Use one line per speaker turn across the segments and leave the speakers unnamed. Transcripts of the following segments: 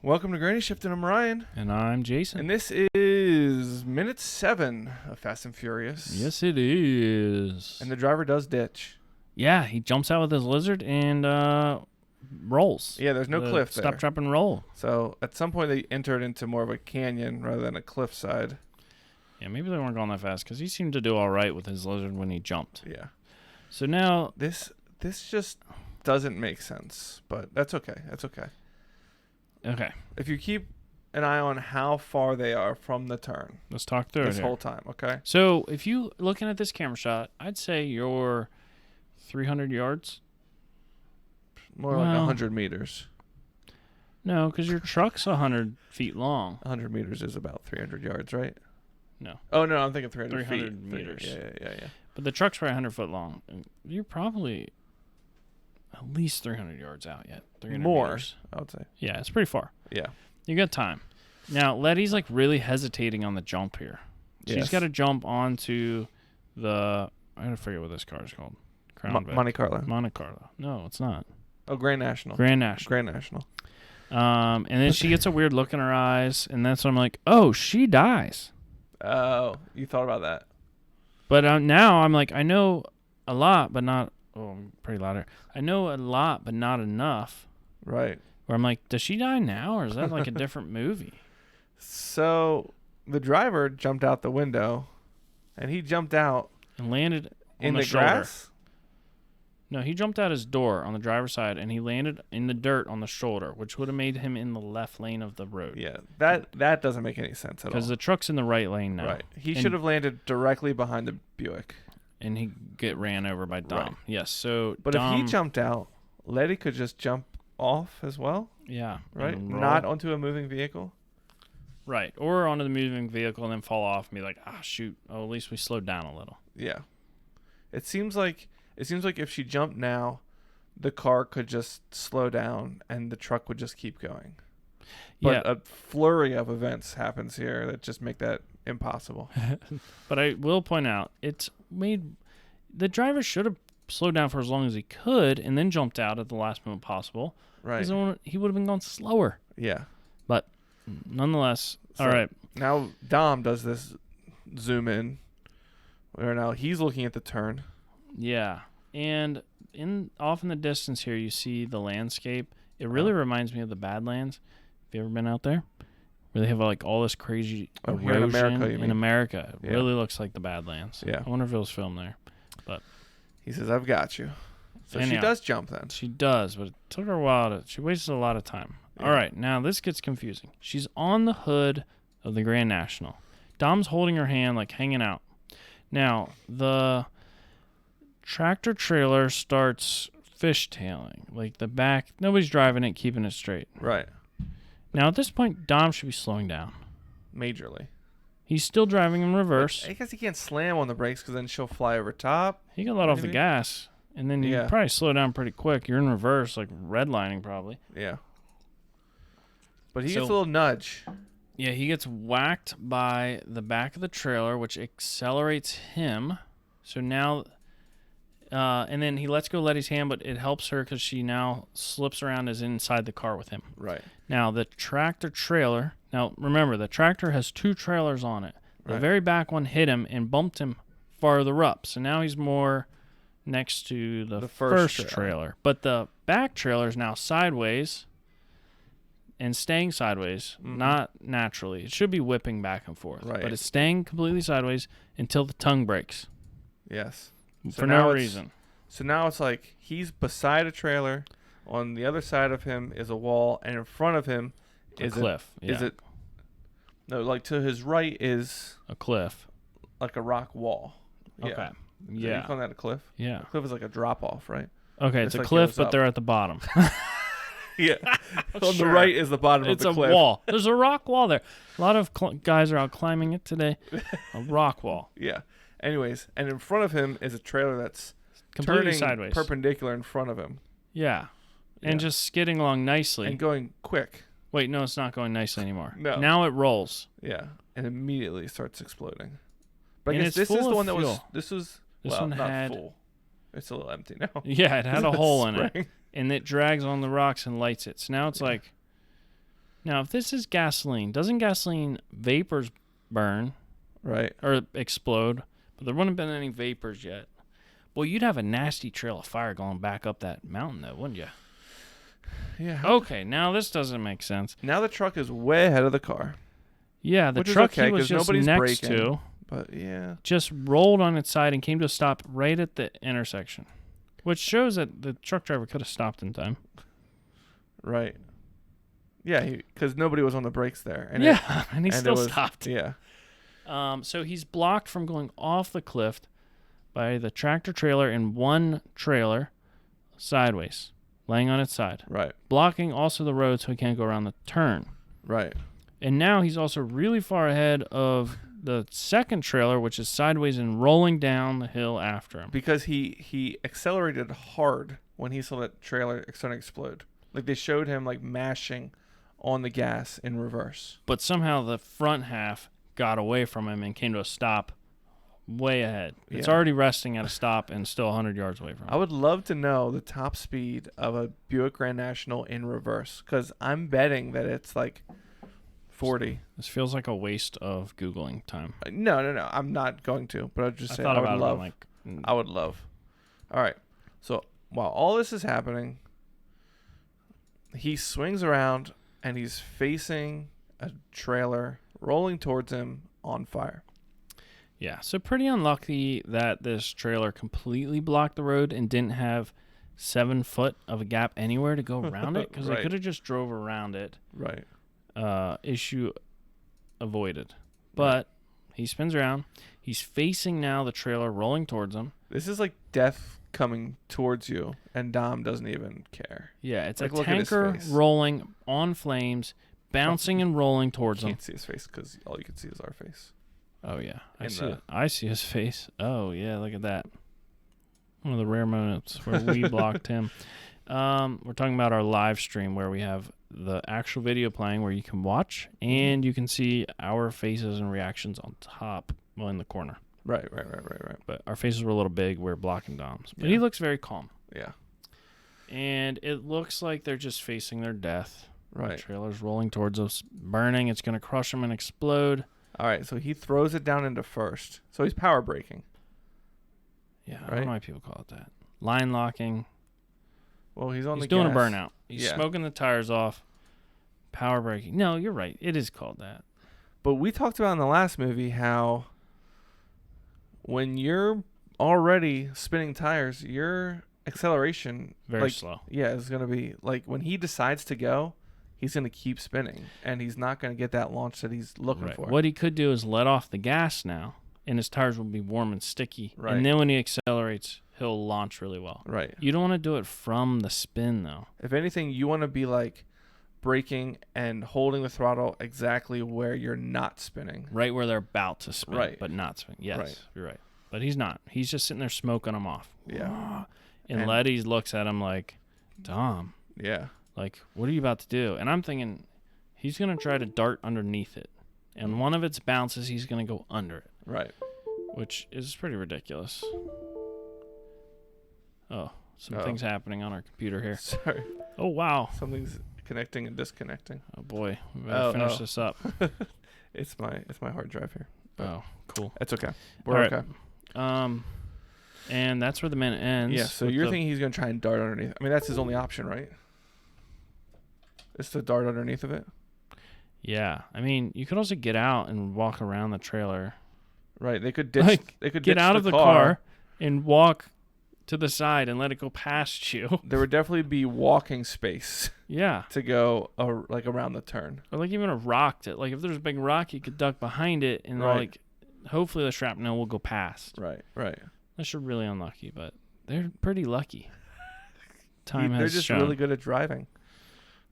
Welcome to Granny Shift, and I'm Ryan.
And I'm Jason.
And this is minute 7 of Fast and Furious.
Yes, it is.
And the driver does ditch.
Yeah, he jumps out with his lizard and rolls.
Yeah, there's no cliff there.
Stop, drop, and roll.
So at some point they entered into more of a canyon rather than a cliffside.
Yeah, maybe they weren't going that fast because he seemed to do all right with his lizard when he jumped.
Yeah.
So now...
This just doesn't make sense, but that's okay. That's okay.
Okay.
If you keep an eye on how far they are from the turn.
Let's talk through
this
it
whole time, okay?
So if you looking at this camera shot, I'd say you're 300 yards.
More like 100 meters.
No, because your truck's 100 feet long.
100 meters is about 300 yards, right?
No.
Oh, no, I'm thinking 300
300
feet.
meters.
Yeah.
But the truck's probably 100 foot long. You're probably at least 300 yards out yet. 300
More,
meters.
I would say.
Yeah, it's pretty far.
Yeah.
You got time. Now, Letty's like really hesitating on the jump here. She's got to jump onto the... I gotta forget what this car is called.
Monte Carlo.
Monte Carlo. No, it's not.
Oh, Grand National.
Grand National. And then she gets a weird look in her eyes, and that's when I'm like, oh, she dies.
Oh, you thought about that.
But now I'm like, I know a lot, but not... Oh, I'm pretty louder. I know a lot, but not enough.
Right.
Where I'm like, does she die now, or is that like a different movie?
So the driver jumped out the window, and he jumped out
and landed on
in
the shoulder.
grass?
No, he jumped out his door on the driver's side, and he landed in the dirt on the shoulder, which would have made him in the left lane of the road.
Yeah, that doesn't make any sense at all.
Because the truck's in the right lane now.
Right. He should have landed directly behind the Buick.
And he get ran over by Dom.
Right.
Yes, so
But
Dom,
if he jumped out, Letty could just jump off as well.
Yeah.
Right? Not onto a moving vehicle.
Right. Or onto the moving vehicle and then fall off and be like, shoot. Oh, at least we slowed down a little.
Yeah. It seems like if she jumped now, the car could just slow down and the truck would just keep going. But a flurry of events happens here that just make that impossible.
But I will point out, the driver should have slowed down for as long as he could and then jumped out at the last moment possible.
Right.
He would have been going slower.
Yeah.
But nonetheless, all right.
Now Dom does this zoom in where now he's looking at the turn.
Yeah. And off in the distance here, you see the landscape. It really reminds me of the Badlands. Have you ever been out there? Where they have like all this crazy erosion
here in America, you mean?
In America. It really looks like the Badlands.
Yeah.
I wonder if it was filmed there. But
he says, I've got you. So she does jump then.
She does, but it took her a while she wasted a lot of time. Yeah. All right, now this gets confusing. She's on the hood of the Grand National. Dom's holding her hand, like hanging out. Now, the tractor trailer starts fishtailing. Like the back, nobody's driving it, keeping it straight.
Right.
Now, at this point, Dom should be slowing down.
Majorly.
He's still driving in reverse.
I guess he can't slam on the brakes because then she'll fly over top.
He can let off the gas, and then you probably slow down pretty quick. You're in reverse, like redlining probably.
Yeah. But he gets a little nudge.
Yeah, he gets whacked by the back of the trailer, which accelerates him. So now... and then he lets go Letty's hand, but it helps her because she now slips around as inside the car with him.
Right.
Now, the tractor trailer... Now, remember, the tractor has 2 trailers on it. The very back one hit him and bumped him farther up. So now he's more next to the first trailer. But the back trailer is now sideways and staying sideways, not naturally. It should be whipping back and forth.
Right.
But it's staying completely sideways until the tongue breaks.
Yes.
For no reason.
So now it's like he's beside a trailer. On the other side of him is a wall, and in front of him is
a cliff.
No, like to his right is
a cliff,
like a rock wall.
Okay.
Yeah.
Yeah.
You call that a cliff?
Yeah.
A cliff is like a drop off, right?
Okay, it's a cliff, but they're at the bottom.
Yeah. On the right is the bottom of the cliff.
It's a wall. There's a rock wall there. A lot of guys are out climbing it today. A rock wall.
Yeah. Anyways, and in front of him is a trailer that's
completely
turning
sideways,
perpendicular in front of him.
Yeah. And just skidding along nicely.
And going quick.
Wait, no, it's not going nicely anymore.
No.
Now it rolls.
Yeah. And immediately starts exploding. But I
and
guess this is the one that was... This one not
had...
full. It's a little empty now.
Yeah, it had a hole in it. And it drags on the rocks and lights it. So now it's like... Now, if this is gasoline, doesn't gasoline vapors burn?
Right.
Or explode? But there wouldn't have been any vapors yet. Well, you'd have a nasty trail of fire going back up that mountain, though, wouldn't you?
Yeah.
Okay, now this doesn't make sense.
Now the truck is way ahead of the car.
Yeah, the
Which
truck
is okay,
he was
'cause
just
nobody's
next
braking.
to
But yeah.
just rolled on its side and came to a stop right at the intersection, which shows that the truck driver could have stopped in time.
Right. Yeah, because nobody was on the brakes there. And
and he still stopped.
Yeah.
So he's blocked from going off the cliff by the tractor trailer and one trailer sideways, laying on its side.
Right.
Blocking also the road so he can't go around the turn.
Right.
And now he's also really far ahead of the second trailer, which is sideways and rolling down the hill after him.
Because he accelerated hard when he saw that trailer starting to explode. Like they showed him like mashing on the gas in reverse.
But somehow the front half got away from him and came to a stop way ahead. It's already resting at a stop and still 100 yards away from him.
I would love to know the top speed of a Buick Grand National in reverse, because I'm betting that it's like 40.
This feels like a waste of Googling time.
No. I'm not going to, but I'd just say
I
I would love.
like,
I would love. All right. So while all this is happening, he swings around and he's facing a trailer rolling towards him on fire.
Yeah, so pretty unlucky that this trailer completely blocked the road and didn't have 7 foot of a gap anywhere to go around it, because
Right.
they could have just drove around it.
Right.
Issue avoided. But he spins around. He's facing now the trailer rolling towards him.
This is like death coming towards you, and Dom doesn't even care.
Yeah, it's
Like,
a
look at his
tanker
face.
rolling on flames, bouncing and rolling towards him.
Can't see his face because all you can see is our face.
Oh, yeah. I
In
see
the-
it. I see his face. Oh, yeah, look at that. One of the rare moments where we blocked him. We're talking about our live stream where we have the actual video playing where you can watch and you can see our faces and reactions on top, well, in the corner.
Right.
But our faces were a little big. We're blocking Dom's. But
Yeah.
he looks very calm.
Yeah.
And it looks like they're just facing their death.
Right.
The trailer's rolling towards us, burning. It's going to crush them and explode.
All right. So he throws it down into first. So he's power braking.
Yeah, I
Right?
don't know why people call it that. Line locking.
Well, he's on
He's
the
doing
gas.
a burnout. He's
Yeah.
smoking the tires off. Power braking. No, you're right. It is called that.
But we talked about in the last movie how when you're already spinning tires, your acceleration
Very slow.
Yeah, is going to be like when he decides to go, he's going to keep spinning and he's not going to get that launch that he's looking
Right.
for.
What he could do is let off the gas now, and his tires will be warm and sticky.
Right.
And then when he accelerates, he'll launch really well.
Right.
You don't want to do it from the spin, though.
If anything, you want to be like braking and holding the throttle exactly where you're not spinning.
Right where they're about to spin,
Right.
but not spin. Yes,
Right.
You're right. But he's not. He's just sitting there smoking them off.
Yeah.
And Letty looks at him like, Dom,
Yeah.
like, what are you about to do? And I'm thinking, he's going to try to dart underneath it. And one of its bounces, he's going to go under it.
Right.
Which is pretty ridiculous. Oh, some things happening on our computer here.
Sorry.
Oh, wow.
Something's connecting and disconnecting.
Oh, boy. We better finish this up.
It's my hard drive here.
Oh, cool.
It's okay. We're
All right.
okay.
And that's where the minute ends.
Yeah, so you're thinking he's going to try and dart underneath. I mean, that's his only option, right? Is to dart underneath of it?
Yeah. I mean, you could also get out and walk around the trailer.
Right. They could ditch.
Like,
they could
get
ditch
out of the car and walk to the side and let it go past you.
There would definitely be walking space
Yeah.
to go like around the turn.
Or like even a rock that, like, if there's a big rock, you could duck behind it and
Right.
like hopefully the shrapnel will go past.
Right. Right.
Unless you're really unlucky, but they're pretty lucky. Time
They're
has
just
shown.
really good at driving.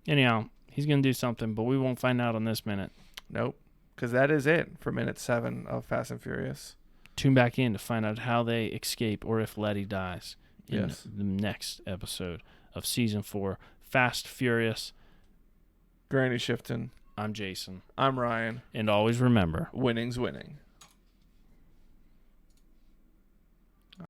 Anyhow, he's going to do something, but we won't find out on this minute.
Nope. Because that is it for minute 7 of Fast and Furious.
Tune back in to find out how they escape or if Letty dies in
Yes.
the next episode of Season 4, Fast Furious.
Granny Shifton.
I'm Jason.
I'm Ryan.
And always remember,
Winning's winning.